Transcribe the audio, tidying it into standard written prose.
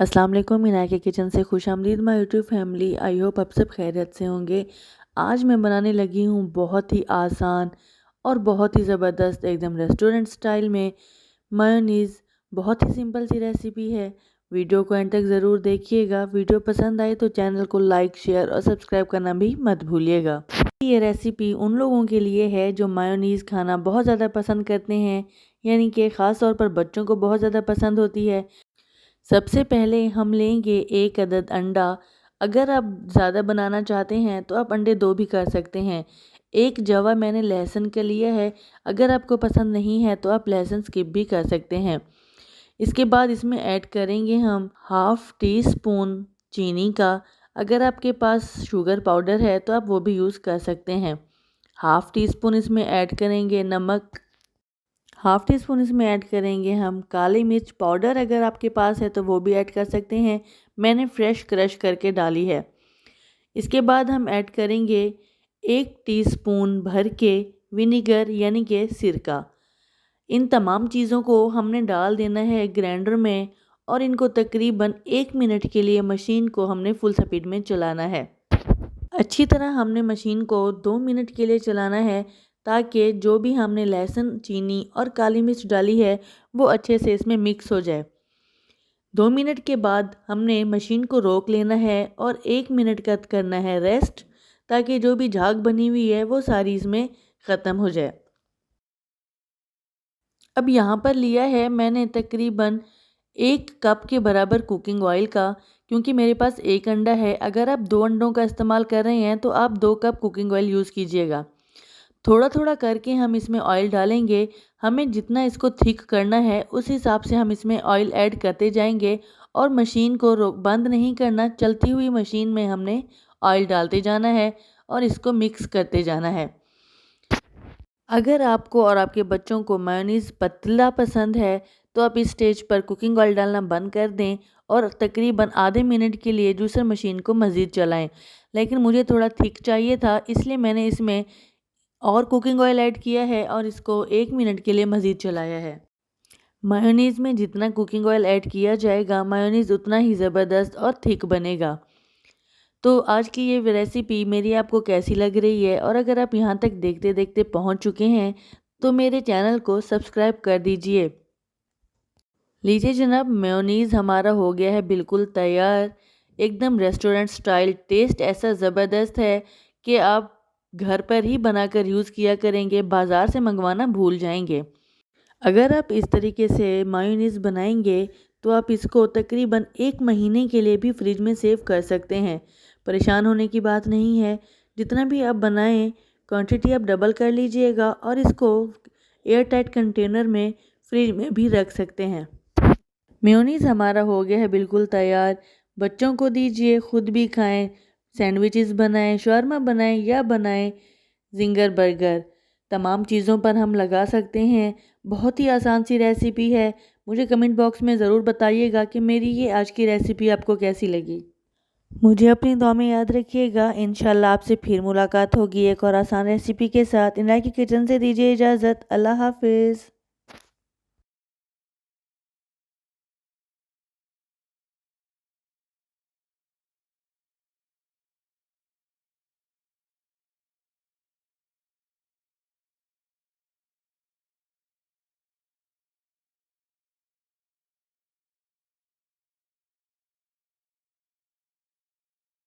अस्सलाम वालेकुम, मीना के किचन से खुशामदीद my YouTube family. I hope आप सब खैरियत से होंगे। आज मैं बनाने लगी हूँ बहुत ही आसान और बहुत ही ज़बरदस्त एकदम रेस्टोरेंट स्टाइल में मायोनीज़। बहुत ही सिंपल सी रेसिपी है। वीडियो को एंड तक ज़रूर देखिएगा। वीडियो पसंद आए तो चैनल को लाइक, शेयर और सब्सक्राइब करना भी मत भूलिएगा। ये रेसिपी उन लोगों के लिए है जो मायोनीज़ खाना बहुत ज़्यादा पसंद करते हैं, यानी कि ख़ास तौर पर बच्चों को बहुत ज़्यादा पसंद होती है। सबसे पहले हम लेंगे 1 अदद अंडा। अगर आप ज़्यादा बनाना चाहते हैं तो आप अंडे 2 भी कर सकते हैं। 1 जवा मैंने लहसुन का लिया है। अगर आपको पसंद नहीं है तो आप लहसुन स्किप भी कर सकते हैं। इसके बाद इसमें ऐड करेंगे हम हाफ़ टी स्पून चीनी का। अगर आपके पास शुगर पाउडर है तो आप वो भी यूज़ कर सकते हैं। हाफ़ टी स्पून इसमें ऐड करेंगे नमक। हाफ़ टी स्पून इसमें ऐड करेंगे हम काली मिर्च पाउडर। अगर आपके पास है तो वो भी ऐड कर सकते हैं। मैंने फ्रेश क्रश करके डाली है। इसके बाद हम ऐड करेंगे 1 टीस्पून भर के विनेगर यानी कि सिरका। इन तमाम चीज़ों को हमने डाल देना है ग्राइंडर में और इनको तकरीबन 1 मिनट के लिए मशीन को हमने फुल स्पीड में चलाना है। अच्छी तरह हमने मशीन को 2 मिनट के लिए चलाना है ताकि जो भी हमने लहसुन, चीनी और काली मिर्च डाली है वो अच्छे से इसमें मिक्स हो जाए। 2 मिनट के बाद हमने मशीन को रोक लेना है और 1 मिनट का करना है रेस्ट, ताकि जो भी झाग बनी हुई है वो सारी इसमें ख़त्म हो जाए। अब यहाँ पर लिया है मैंने तकरीबन 1 कप के बराबर कुकिंग ऑयल का, क्योंकि मेरे पास 1 अंडा है। अगर आप 2 अंडों का इस्तेमाल कर रहे हैं तो आप 2 कप कुकिंग ऑयल यूज़ कीजिएगा। थोड़ा थोड़ा करके हम इसमें ऑयल डालेंगे। हमें जितना इसको थिक करना है उस हिसाब से हम इसमें ऑयल ऐड करते जाएंगे और मशीन को बंद नहीं करना। चलती हुई मशीन में हमने ऑयल डालते जाना है और इसको मिक्स करते जाना है। अगर आपको और आपके बच्चों को मेयोनीज़ पतला पसंद है तो आप इस स्टेज पर कुकिंग ऑयल डालना बंद कर दें और तकरीबन आधे मिनट के लिए जूसर मशीन को मज़ीद चलाएं। लेकिन मुझे थोड़ा थिक चाहिए था, इसलिए मैंने इसमें और कुकिंग ऑयल ऐड किया है और इसको 1 मिनट के लिए मज़ीद चलाया है। मायोनीज़ में जितना कुकिंग ऑयल ऐड किया जाएगा मायोनीज़ उतना ही ज़बरदस्त और थिक बनेगा। तो आज की ये रेसिपी मेरी आपको कैसी लग रही है, और अगर आप यहाँ तक देखते देखते पहुँच चुके हैं तो मेरे चैनल को सब्सक्राइब कर दीजिए। लीजिए जनाब, मेयोनीज़ हमारा हो गया है बिल्कुल तैयार। एकदम रेस्टोरेंट स्टाइल। टेस्ट ऐसा ज़बरदस्त है कि आप घर पर ही बनाकर यूज़ किया करेंगे, बाज़ार से मंगवाना भूल जाएंगे। अगर आप इस तरीके से मायोनीज़ बनाएंगे तो आप इसको तकरीबन 1 महीने के लिए भी फ्रिज में सेव कर सकते हैं। परेशान होने की बात नहीं है। जितना भी आप बनाएं क्वांटिटी आप डबल कर लीजिएगा और इसको एयर टाइट कंटेनर में फ्रिज में भी रख सकते हैं। मेयोनीज़ हमारा हो गया है बिल्कुल तैयार। बच्चों को दीजिए, खुद भी खाएं। सैंडविचेस बनाएं, शॉर्मा बनाएं या बनाएं जिंगर बर्गर, तमाम चीज़ों पर हम लगा सकते हैं। बहुत ही आसान सी रेसिपी है। मुझे कमेंट बॉक्स में ज़रूर बताइएगा कि मेरी ये आज की रेसिपी आपको कैसी लगी। मुझे अपनी दुआ में याद रखिएगा। इंशाल्लाह आपसे फिर मुलाकात होगी एक और आसान रेसिपी के साथ। इनाया की किचन से दीजिए इजाज़त। अल्लाह हाफिज़।